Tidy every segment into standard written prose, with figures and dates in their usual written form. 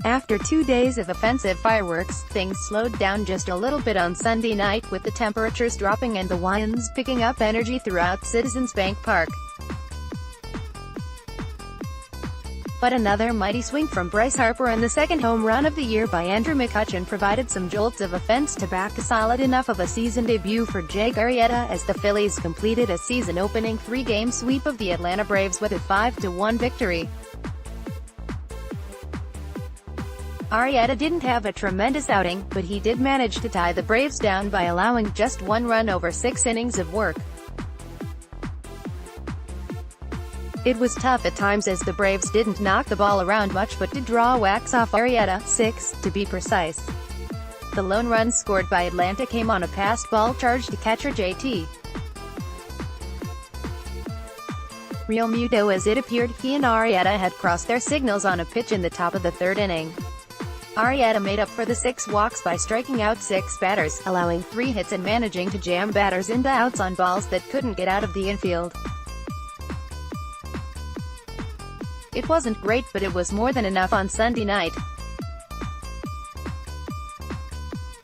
After 2 days of offensive fireworks, things slowed down just a little bit on Sunday night, with the temperatures dropping and the winds picking up energy throughout Citizens Bank Park. But another mighty swing from Bryce Harper and the second home run of the year by Andrew McCutchen provided some jolts of offense to back a solid enough of a season debut for Jake Arrieta, as the Phillies completed a season-opening 3-game sweep of the Atlanta Braves with a 5-1 victory. Arrieta didn't have a tremendous outing, but he did manage to tie the Braves down by allowing just 1 run over 6 innings of work. It was tough at times, as the Braves didn't knock the ball around much but did draw whacks off Arrieta, 6, to be precise. The lone run scored by Atlanta came on a passed ball charged to catcher JT Realmuto. As it appeared, he and Arrieta had crossed their signals on a pitch in the top of the 3rd inning. Arrieta made up for the 6 walks by striking out 6 batters, allowing 3 hits and managing to jam batters into outs on balls that couldn't get out of the infield. It wasn't great, but it was more than enough on Sunday night.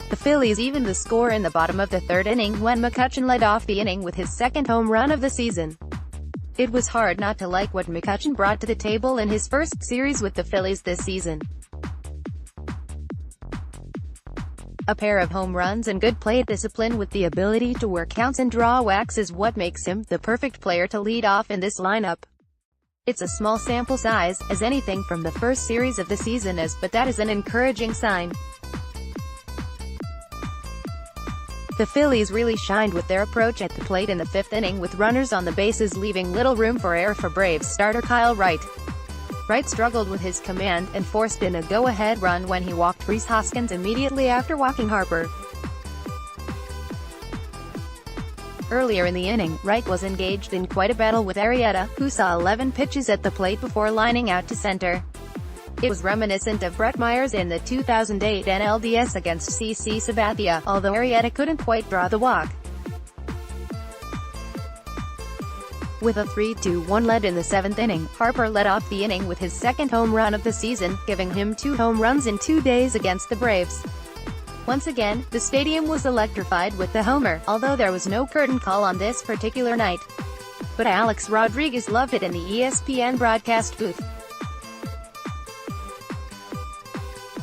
The Phillies evened the score in the bottom of the 3rd inning when McCutchen led off the inning with his 2nd home run of the season. It was hard not to like what McCutchen brought to the table in his first series with the Phillies this season. A pair of home runs and good plate discipline with the ability to work counts and draw whacks is what makes him the perfect player to lead off in this lineup. It's a small sample size, as anything from the first series of the season is, but that is an encouraging sign. The Phillies really shined with their approach at the plate in the 5th inning, with runners on the bases leaving little room for error for Braves starter Kyle Wright. Wright struggled with his command, and forced in a go-ahead run when he walked Rhys Hoskins immediately after walking Harper. Earlier in the inning, Wright was engaged in quite a battle with Arrieta, who saw 11 pitches at the plate before lining out to center. It was reminiscent of Brett Myers in the 2008 NLDS against CC Sabathia, although Arrieta couldn't quite draw the walk. With a 3-1 lead in the 7th inning, Harper led off the inning with his 2nd home run of the season, giving him 2 home runs in 2 days against the Braves. Once again, the stadium was electrified with the homer, although there was no curtain call on this particular night. But Alex Rodriguez loved it in the ESPN broadcast booth.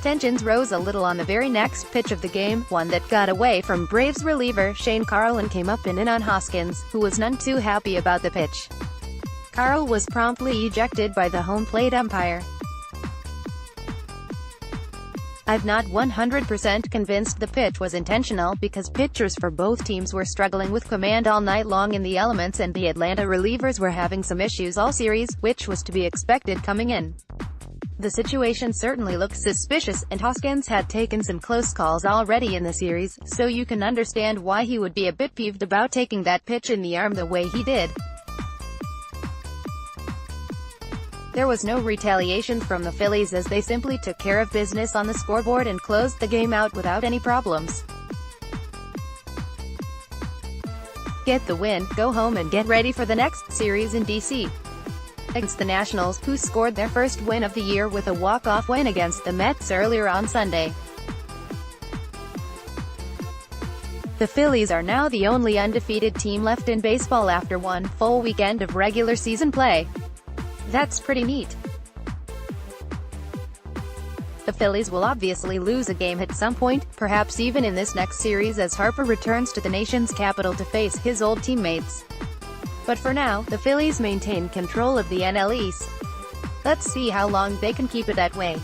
Tensions rose a little on the very next pitch of the game, one that got away from Braves reliever Shane Carlin came up and in on Hoskins, who was none too happy about the pitch. Carl was promptly ejected by the home plate umpire. "I'm not 100% convinced the pitch was intentional, because pitchers for both teams were struggling with command all night long in the elements, and the Atlanta relievers were having some issues all series, which was to be expected coming in. The situation certainly looked suspicious, and Hoskins had taken some close calls already in the series, so you can understand why he would be a bit peeved about taking that pitch in the arm the way he did." There was no retaliation from the Phillies, as they simply took care of business on the scoreboard and closed the game out without any problems. Get the win, go home and get ready for the next series in D.C. against the Nationals, who scored their first win of the year with a walk-off win against the Mets earlier on Sunday. The Phillies are now the only undefeated team left in baseball after one full weekend of regular season play. That's pretty neat. The Phillies will obviously lose a game at some point, perhaps even in this next series, as Harper returns to the nation's capital to face his old teammates. But for now, the Phillies maintain control of the NL East. Let's see how long they can keep it that way.